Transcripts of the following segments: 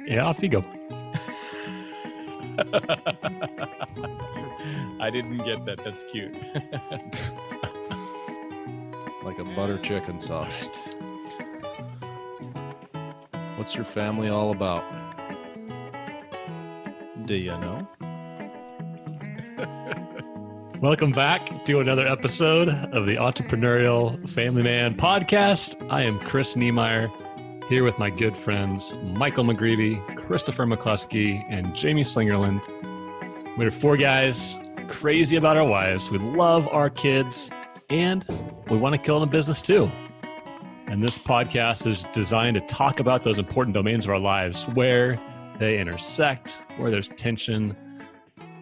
Yeah, off you go. I didn't get that. That's cute. Like a butter chicken sauce. What's your family all about? Do you know? Welcome back to another episode of the Entrepreneurial Family Man podcast. I am Chris Niemeyer, here with my good friends Michael McGreevy, Christopher McCluskey, and Jamie Slingerland. We're four guys crazy about our wives. We love our kids, and we want to kill in business too. And this podcast is designed to talk about those important domains of our lives, where they intersect, where there's tension,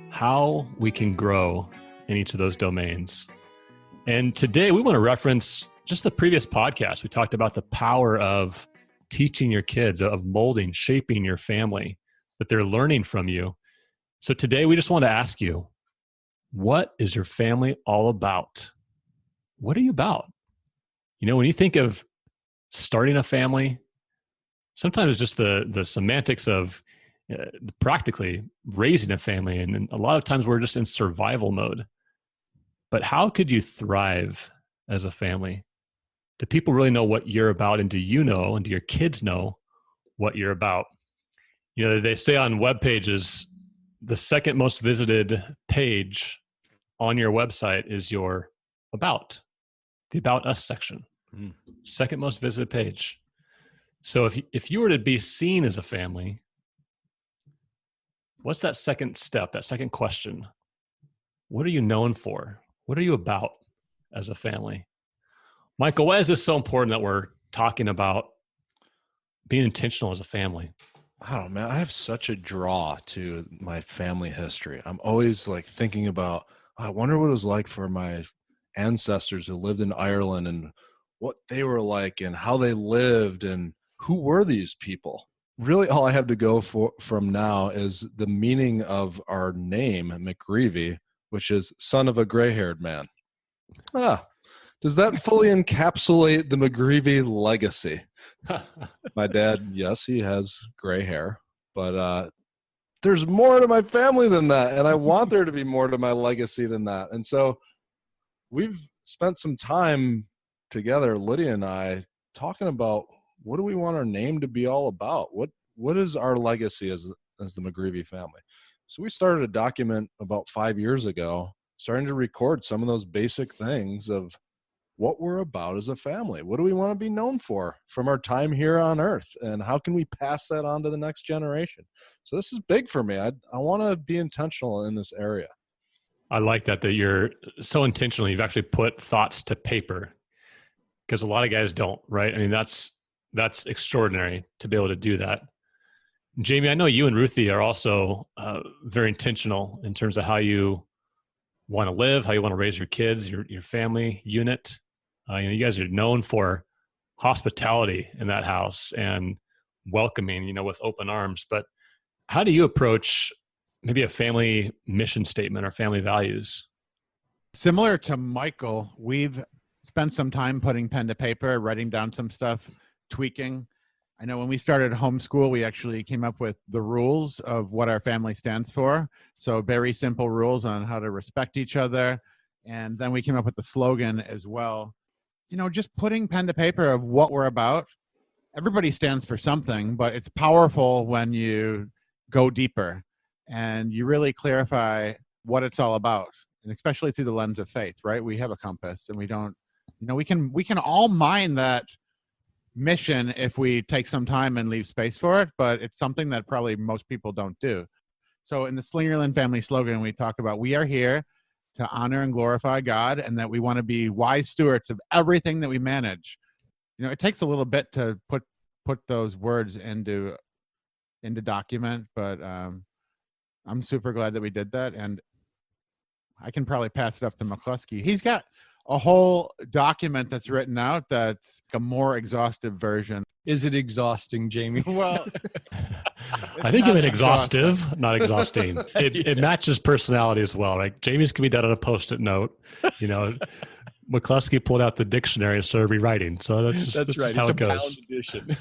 how we can grow in each of those domains. And today we want to reference just the previous podcast. We talked about the power of teaching your kids, of molding, shaping your family, that they're learning from you. So today we just want to ask you, what is your family all about? What are you about? You know, when you think of starting a family, sometimes it's just the semantics of practically raising a family. And a lot of times we're just in survival mode. But how could you thrive as a family? Do people really know what you're about? And do you know, and do your kids know what you're about? You know, they say on web pages, the second most visited page on your website is your about, the About Us section. Second most visited page. So if you were to be seen as a family, what's that second step, that second question? What are you known for? What are you about as a family? Michael, why is this so important that we're talking about being intentional as a family? I don't know, man. I have such a draw to my family history. I'm always like thinking about, I wonder what it was like for my ancestors who lived in Ireland and what they were like and how they lived and who were these people. Really, all I have to go from now is the meaning of our name, McGreevy, which is son of a gray-haired man. Does that fully encapsulate the McGreevy legacy? My dad, yes, he has gray hair, but there's more to my family than that, and I want there to be more to my legacy than that. And so we've spent some time together, Lydia and I, talking about what do we want our name to be all about? What is our legacy as the McGreevy family? So we started a document about 5 years ago, starting to record some of those basic things of what we're about as a family. What do we want to be known for from our time here on earth? And how can we pass that on to the next generation? So this is big for me. I want to be intentional in this area. I like that you're so intentional. You've actually put thoughts to paper, because a lot of guys don't, right? I mean, that's extraordinary to be able to do that. Jamie, I know you and Ruthie are also very intentional in terms of how you want to live, how you want to raise your kids, your family unit. You guys are known for hospitality in that house and welcoming, with open arms. But how do you approach maybe a family mission statement or family values? Similar to Michael, we've spent some time putting pen to paper, writing down some stuff, tweaking. I know when we started homeschool, we actually came up with the rules of what our family stands for. So very simple rules on how to respect each other. And then we came up with the slogan as well. Just putting pen to paper of what we're about. Everybody stands for something, but it's powerful when you go deeper and you really clarify what it's all about. And especially through the lens of faith, right? We have a compass and we don't, we can all mine that mission if we take some time and leave space for it, but it's something that probably most people don't do. So in the Slingerland family slogan, we talk about we are here to honor and glorify God, and that we want to be wise stewards of everything that we manage. It takes a little bit to put those words into document, but I'm super glad that we did that, and I can probably pass it up to McCluskey. He's got a whole document that's written out that's a more exhaustive version. Is it exhausting, Jamie? Well, I think of it exhaustive, not exhausting. It matches personality as well, right? Jamie's can be done on a Post-it note. McCluskey pulled out the dictionary and started rewriting. So that's right. It's how a it goes. bound edition.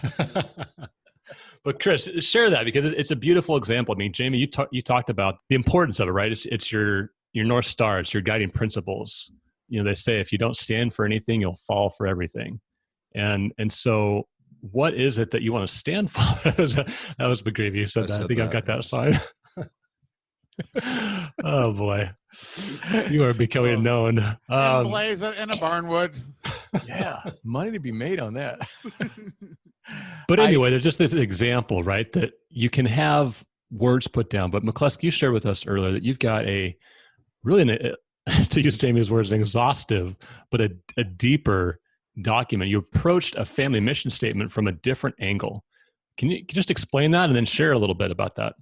But Chris, share that because it's a beautiful example. I mean, Jamie, you talked about the importance of it, right? It's your North Star. It's your guiding principles. They say if you don't stand for anything, you'll fall for everything. And so what is it that you want to stand for? That was McGreevy who said that. I think I've got that sign. Oh boy. You are becoming known. Blaze in a barnwood. Yeah, money to be made on that. But anyway, there's just this example, right? That you can have words put down. But McCluskey, you shared with us earlier that you've got to use Jamie's words, an exhaustive, but a deeper document. You approached a family mission statement from a different angle. Can you just explain that and then share a little bit about that?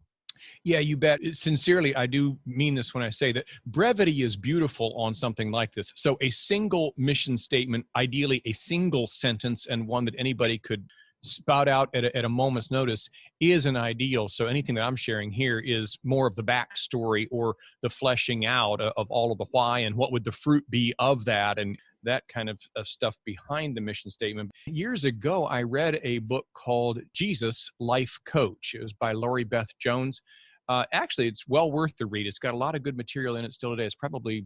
Yeah, you bet. Sincerely, I do mean this when I say that brevity is beautiful on something like this. So a single mission statement, ideally a single sentence and one that anybody could spout out at a moment's notice is an ideal. So anything that I'm sharing here is more of the backstory or the fleshing out of all of the why and what would the fruit be of that and that kind of stuff behind the mission statement. Years ago, I read a book called Jesus, Life Coach. It was by Lori Beth Jones. Actually, it's well worth the read. It's got a lot of good material in it still today. It's probably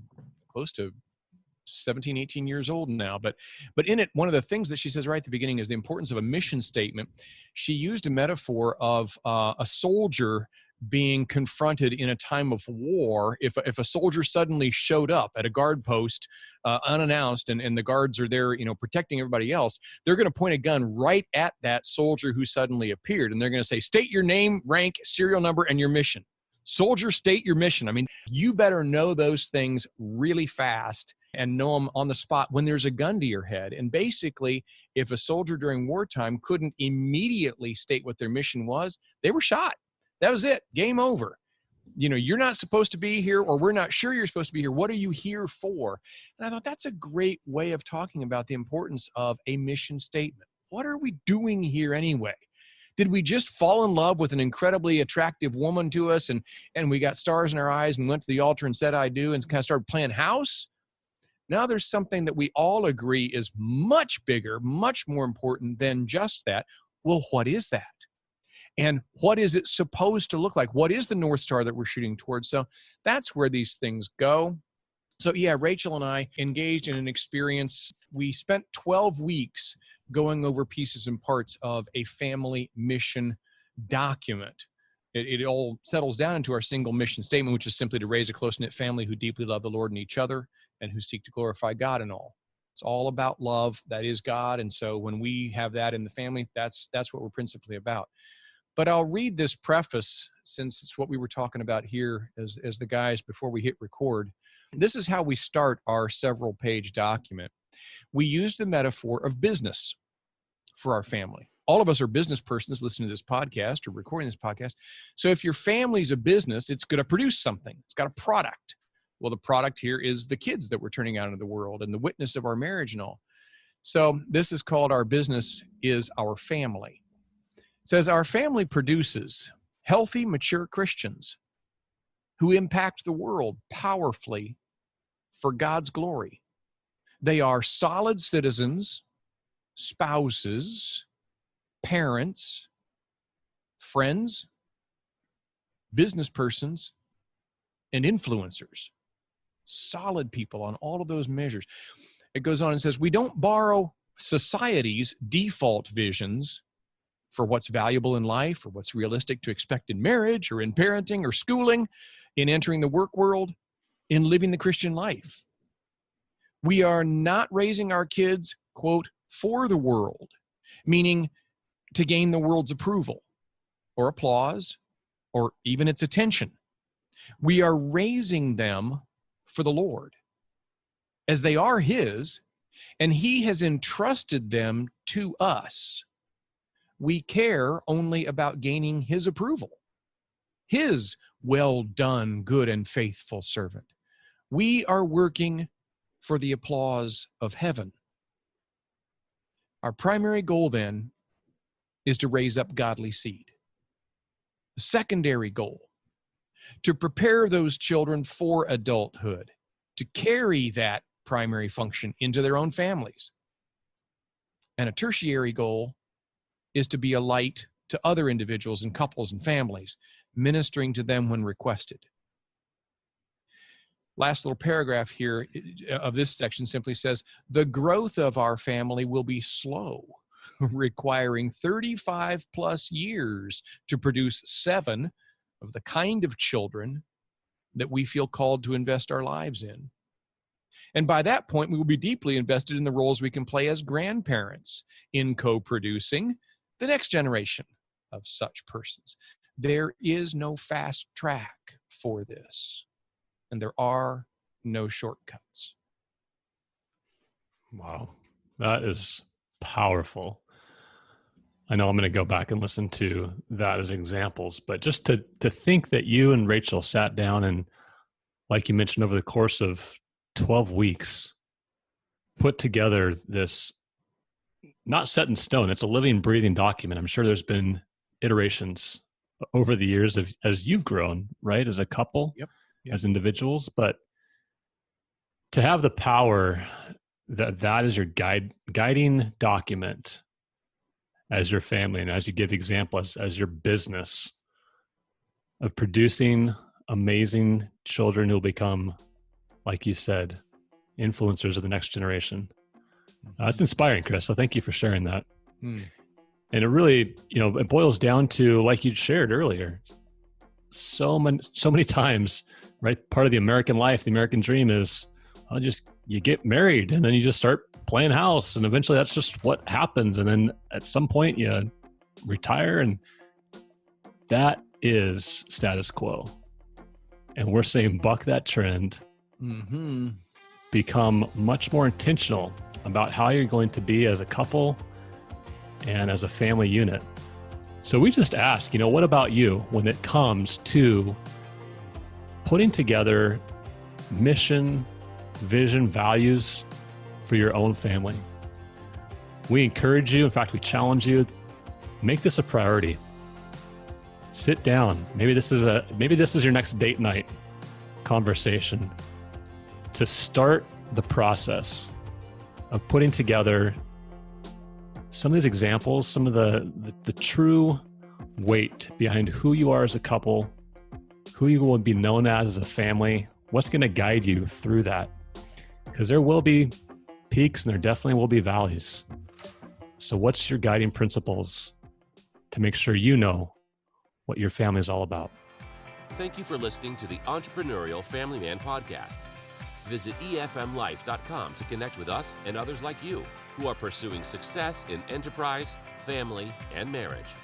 close to 17, 18 years old now. But in it, one of the things that she says right at the beginning is the importance of a mission statement. She used a metaphor of a soldier being confronted in a time of war. If a soldier suddenly showed up at a guard post unannounced and the guards are there, protecting everybody else, they're going to point a gun right at that soldier who suddenly appeared. And they're going to say, state your name, rank, serial number, and your mission. Soldier, state your mission. I mean, you better know those things really fast and know them on the spot when there's a gun to your head. And basically, if a soldier during wartime couldn't immediately state what their mission was, they were shot. That was it. Game over. You're not supposed to be here, or we're not sure you're supposed to be here. What are you here for? And I thought that's a great way of talking about the importance of a mission statement. What are we doing here anyway? Did we just fall in love with an incredibly attractive woman to us and we got stars in our eyes and went to the altar and said, I do, and kind of started playing house? Now there's something that we all agree is much bigger, much more important than just that. Well, what is that? And what is it supposed to look like? What is the North Star that we're shooting towards? So that's where these things go. So yeah, Rachel and I engaged in an experience. We spent 12 weeks going over pieces and parts of a family mission document. It all settles down into our single mission statement, which is simply to raise a close-knit family who deeply love the Lord and each other and who seek to glorify God in all. It's all about love. That is God. And so when we have that in the family, that's what we're principally about. But I'll read this preface since it's what we were talking about here as the guys before we hit record. This is how we start our several-page document. We use the metaphor of business for our family. All of us are business persons listening to this podcast or recording this podcast. So if your family's a business, it's going to produce something. It's got a product. Well, the product here is the kids that we're turning out into the world and the witness of our marriage and all. So this is called Our Business is Our Family. It says our family produces healthy, mature Christians who impact the world powerfully for God's glory. They are solid citizens, spouses, parents, friends, business persons, and influencers. Solid people on all of those measures. It goes on and says, we don't borrow society's default visions for what's valuable in life or what's realistic to expect in marriage or in parenting or schooling, in entering the work world, in living the Christian life. We are not raising our kids, quote, for the world, meaning to gain the world's approval or applause or even its attention. We are raising them for the Lord as they are His, and He has entrusted them to us. We care only about gaining His approval, His well done, good and faithful servant. We are working for the applause of heaven. Our primary goal then is to raise up godly seed. The secondary goal, to prepare those children for adulthood, to carry that primary function into their own families. And a tertiary goal is to be a light to other individuals and couples and families, ministering to them when requested. Last little paragraph here of this section simply says, the growth of our family will be slow, requiring 35 plus years to produce 7 of the kind of children that we feel called to invest our lives in. And by that point, we will be deeply invested in the roles we can play as grandparents in co-producing the next generation of such persons. There is no fast track for this, and there are no shortcuts. Wow, that is powerful. I know I'm going to go back and listen to that as examples, but just to think that you and Rachel sat down and, like you mentioned, over the course of 12 weeks, put together this, not set in stone, it's a living, breathing document. I'm sure there's been iterations over the years as you've grown, right? As a couple, Yep. As individuals, but to have the power that is your guiding document as your family, and as you give example as your business of producing amazing children who will become, like you said, influencers of the next generation. It's inspiring, Chris. So thank you for sharing that. And it really, it boils down to, like you shared earlier, so many times, right? Part of the American life, the American dream is, you get married and then you just start playing house, and eventually that's just what happens. And then at some point you retire, and that is status quo. And we're saying buck that trend, become much more intentional about how you're going to be as a couple and as a family unit. So we just ask, what about you when it comes to putting together mission, vision, values for your own family? We encourage you, in fact, we challenge you, make this a priority. Sit down. Maybe this is your next date night conversation to start the process of putting together some of these examples, some of the true weight behind who you are as a couple, who you will be known as a family, what's going to guide you through that. Because there will be peaks and there definitely will be valleys. So what's your guiding principles to make sure you know what your family is all about? Thank you for listening to the Entrepreneurial Family Man Podcast. Visit efmlife.com to connect with us and others like you who are pursuing success in enterprise, family, and marriage.